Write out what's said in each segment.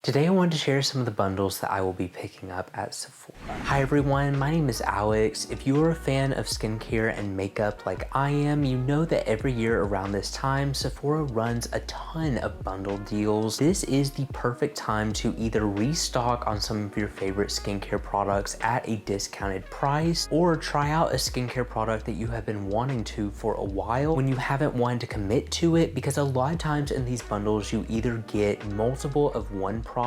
Today I wanted to share some of the bundles that I will be picking up at Sephora. Hi everyone, my name is Alex. If you are a fan of skincare and makeup like I am, you know that every year around this time, Sephora runs a ton of bundle deals. This is the perfect time to either restock on some of your favorite skincare products at a discounted price, or try out a skincare product that you have been wanting to for a while when you haven't wanted to commit to it, because a lot of times in these bundles, you either get multiple of one product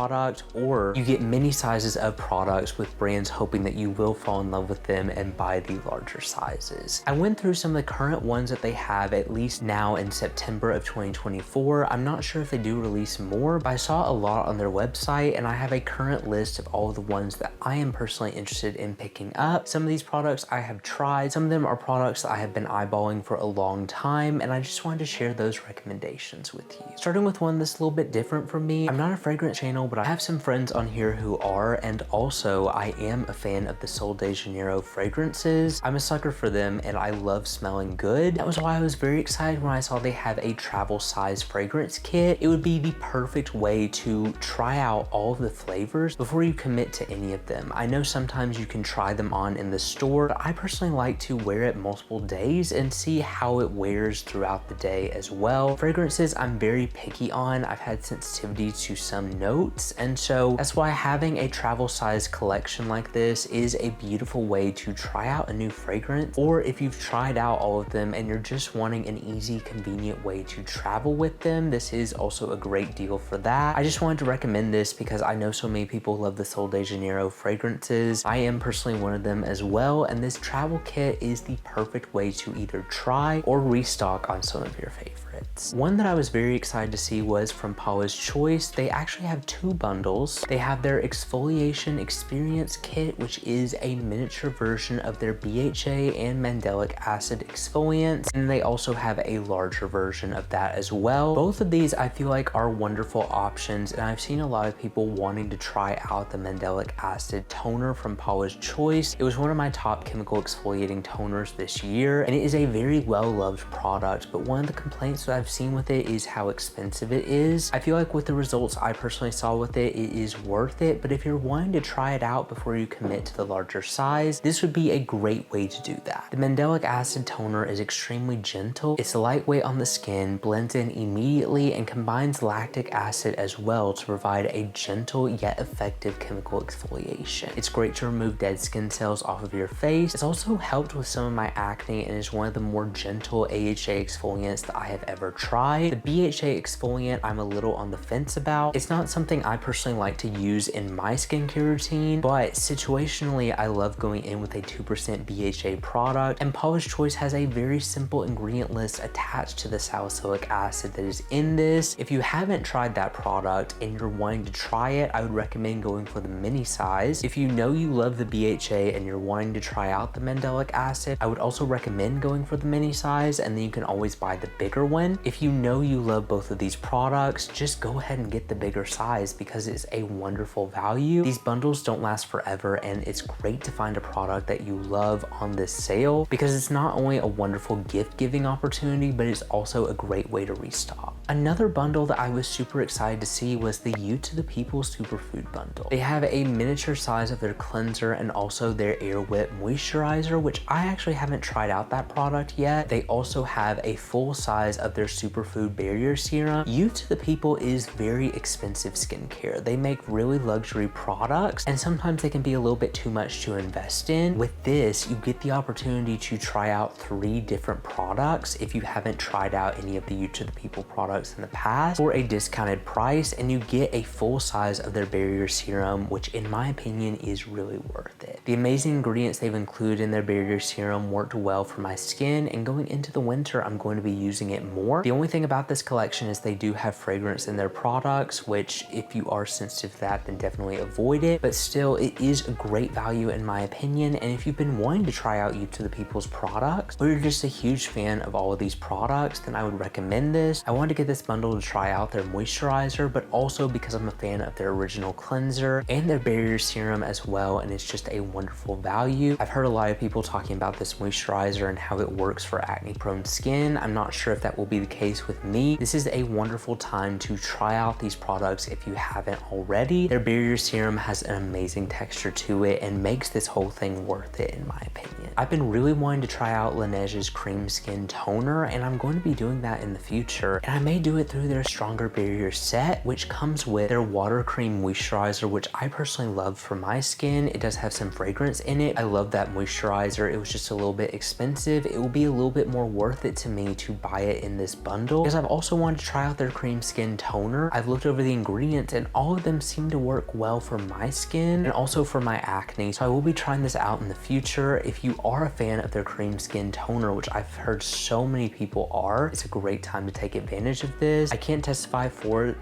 or you get many sizes of products with brands hoping that you will fall in love with them and buy the larger sizes. I went through some of the current ones that they have, at least now in September of 2024. I'm not sure if they do release more, but I saw a lot on their website and I have a current list of all of the ones that I am personally interested in picking up. Some of these products I have tried, some of them are products that I have been eyeballing for a long time, and I just wanted to share those recommendations with you. Starting with one that's a little bit different from me. I'm not a fragrance channel, but I have some friends on here who are, and also I am a fan of the Sol de Janeiro fragrances. I'm a sucker for them and I love smelling good. That was why I was very excited when I saw they have a travel size fragrance kit. It would be the perfect way to try out all of the flavors before you commit to any of them. I know sometimes you can try them on in the store, but I personally like to wear it multiple days and see how it wears throughout the day as well. Fragrances I'm very picky on. I've had sensitivity to some notes, and so that's why having a travel size collection like this is a beautiful way to try out a new fragrance. Or if you've tried out all of them and you're just wanting an easy, convenient way to travel with them, this is also a great deal for that. I just wanted to recommend this because I know so many people love the Sol de Janeiro fragrances. I am personally one of them as well, and this travel kit is the perfect way to either try or restock on some of your favorites. One that I was very excited to see was from Paula's Choice. They actually have two bundles. They have their exfoliation experience kit, which is a miniature version of their BHA and mandelic acid exfoliants, and they also have a larger version of that as well. Both of these I feel like are wonderful options, and I've seen a lot of people wanting to try out the mandelic acid toner from Paula's Choice. It was one of my top chemical exfoliating toners this year, and it is a very well-loved product, but one of the complaints that I've seen with it is how expensive it is. I feel like with the results I personally saw with it, it is worth it, but if you're wanting to try it out before you commit to the larger size, this would be a great way to do that. The mandelic acid toner is extremely gentle. It's lightweight on the skin, blends in immediately, and combines lactic acid as well to provide a gentle yet effective chemical exfoliation. It's great to remove dead skin cells off of your face. It's also helped with some of my acne and is one of the more gentle AHA exfoliants that I have ever tried. The BHA exfoliant I'm a little on the fence about. It's not something I personally like to use in my skincare routine, but situationally I love going in with a 2% BHA product, and Paula's Choice has a very simple ingredient list attached to the salicylic acid that is in this. If you haven't tried that product and you're wanting to try it, I would recommend going for the mini size. If you know you love the BHA and you're wanting to try out the mandelic acid, I would also recommend going for the mini size, and then you can always buy the bigger one. If you know you love both of these products, just go ahead and get the bigger size because it's a wonderful value. These bundles don't last forever, and it's great to find a product that you love on this sale because it's not only a wonderful gift giving opportunity, but it's also a great way to restock. Another bundle that I was super excited to see was the You to the People Superfood Bundle. They have a miniature size of their cleanser and also their Air Whip moisturizer, which I actually haven't tried out that product yet. They also have a full size of their Superfood Barrier Serum. You to the People is very expensive skincare. They make really luxury products, and sometimes they can be a little bit too much to invest in. With this, you get the opportunity to try out 3 different products if you haven't tried out any of the You to the People products in the past for a discounted price, and you get a full size of their barrier serum, which in my opinion is really worth it. The amazing ingredients they've included in their barrier serum worked well for my skin, and going into the winter, I'm going to be using it more. The only thing about this collection is they do have fragrance in their products, which if you are sensitive to that, then definitely avoid it, but still it is a great value in my opinion. And if you've been wanting to try out You to the People's products, or you're just a huge fan of all of these products, then I would recommend this. I wanted to get this bundle to try out their moisturizer, but also because I'm a fan of their original cleanser and their barrier serum as well, and it's just a wonderful value. I've heard a lot of people talking about this moisturizer and how it works for acne prone skin. I'm not sure if that will be the case with me. This is a wonderful time to try out these products if you haven't already. Their barrier serum has an amazing texture to it and makes this whole thing worth it in my opinion. I've been really wanting to try out Laneige's Cream Skin Toner, and I'm going to be doing that in the future. And I may do it through their Stronger Barrier set, which comes with their Water Cream Moisturizer, which I personally love for my skin. It does have some fragrance in it. I love that moisturizer. It was just a little bit expensive. It will be a little bit more worth it to me to buy it in this bundle, because I've also wanted to try out their Cream Skin Toner. I've looked over the ingredients and all of them seem to work well for my skin and also for my acne. So I will be trying this out in the future. If you are a fan of their Cream Skin Toner, which I've heard so many people are, it's a great time to take advantage of this. I can't testify for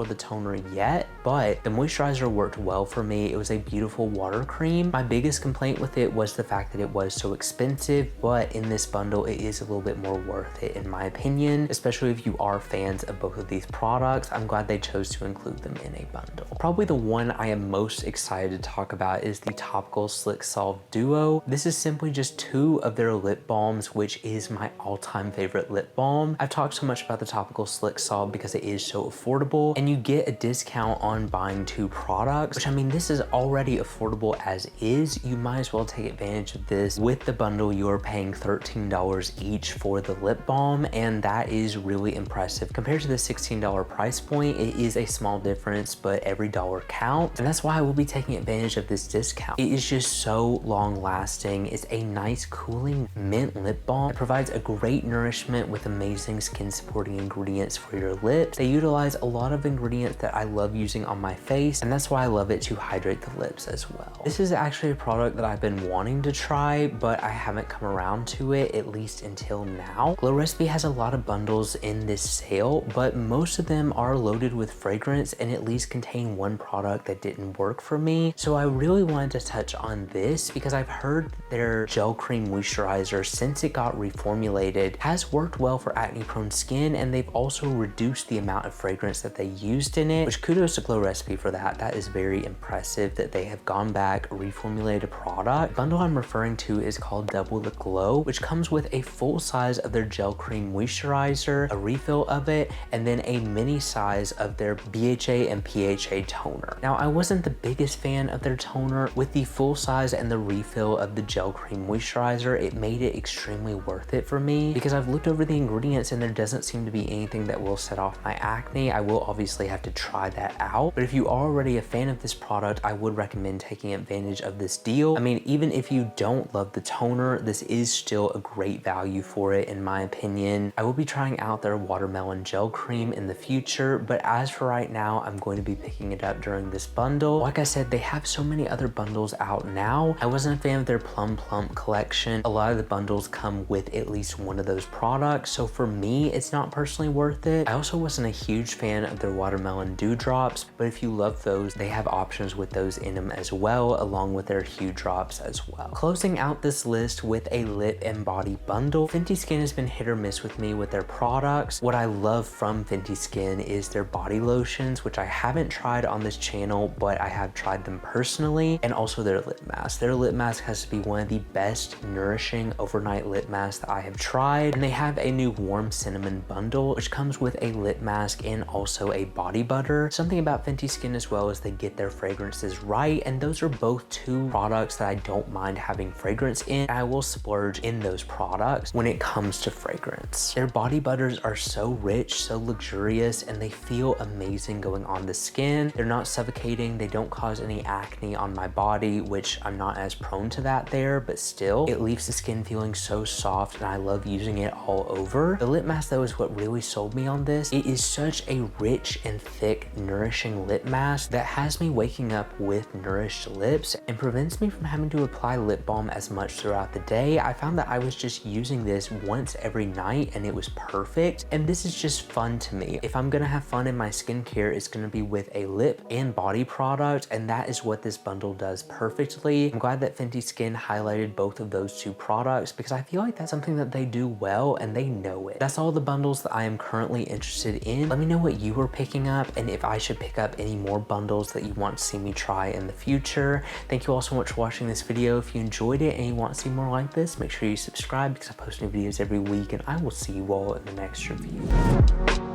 the toner yet, but the moisturizer worked well for me. It was a beautiful water cream. My biggest complaint with it was the fact that it was so expensive, but in this bundle it is a little bit more worth it in my opinion, especially if you are fans of both of these products. I'm glad they chose to include them in a bundle. Probably the one I am most excited to talk about is the Topical Slick Solve Duo. This is simply just two of their lip balms, which is my all-time favorite lip balm. I've talked so much about the Topical Slick Solve because it is so affordable and you get a discount on buying two products, which I mean, this is already affordable as is. You might as well take advantage of this. With the bundle, you're paying $13 each for the lip balm, and that is really impressive. Compared to the $16 price point, it is a small difference, but every dollar counts, and that's why I will be taking advantage of this discount. It is just so long lasting. It's a nice cooling mint lip balm. It provides a great nourishment with amazing skin supporting ingredients for your lips. They utilize a lot of ingredients that I love using on my face, and that's why I love it to hydrate the lips as well. This is actually a product that I've been wanting to try, but I haven't come around to it, at least until now. Glow Recipe has a lot of bundles in this sale, but most of them are loaded with fragrance and at least contain one product that didn't work for me. So I really wanted to touch on this because I've heard their gel cream moisturizer, since it got reformulated, has worked well for acne prone skin, and they've also reduced the amount of fragrance that they used in it, which kudos to Glow Recipe for that. That is very impressive that they have gone back, reformulated a product. The bundle I'm referring to is called Double the Glow, which comes with a full size of their gel cream moisturizer, a refill of it, and then a mini size of their BHA and PHA toner. Now, I wasn't the biggest fan of their toner. With the full size and the refill of the gel cream moisturizer, it made it extremely worth it for me because I've looked over the ingredients and there doesn't seem to be anything that will set off my acne. I will obviously have to try that out, but if you are already a fan of this product, I would recommend taking advantage of this deal. I mean, even if you don't love the toner, this is still a great value for it in my opinion. I will be trying out their watermelon gel cream in the future, but as for right now, I'm going to be picking it up during this bundle. Like I said, they have so many other bundles out now. I wasn't a fan of their Plum Plump collection. A lot of the bundles come with at least one of those products, so for me, it's not personally worth it. I also wasn't a huge fan of their watermelon dewdrops, but if you love those, they have options with those in them as well, along with their Hue Drops as well. Closing out this list with a lip and body bundle, Fenty Skin has been hit or miss with me with their products. What I love from Fenty Skin is their body lotions, which I haven't tried on this channel, but I have tried them personally, and also their lip mask. Their lip mask has to be one of the best nourishing overnight lip masks that I have tried, and they have a new warm cinnamon bundle, which comes with a lip mask and also a body butter. Something about Fenty Skin as well is they get their fragrances right, and those are both two products that I don't mind having fragrance in. I will splurge in those products when it comes to fragrance. Their body butters are so rich, so luxurious, and they feel amazing going on the skin. They're not suffocating, they don't cause any acne on my body, which I'm not as prone to that there, but still, it leaves the skin feeling so soft, and I love using it all over. The lip mask though is what really sold me on this. It is such a rich and thick, nourishing lip mask that has me waking up with nourished lips and prevents me from having to apply lip balm as much throughout the day. I found that I was just using this once every night and it was perfect, and this is just fun to me. If I'm gonna have fun in my skincare, it's gonna be with a lip and body product, and that is what this bundle does perfectly. I'm glad that Fenty Skin highlighted both of those two products because I feel like that's something that they do well and they know it. That's all the bundles bundles that I am currently interested in. Let me know what you are picking up and if I should pick up any more bundles that you want to see me try in the future. Thank you all so much for watching this video. If you enjoyed it and you want to see more like this, make sure you subscribe because I post new videos every week, and I will see you all in the next review.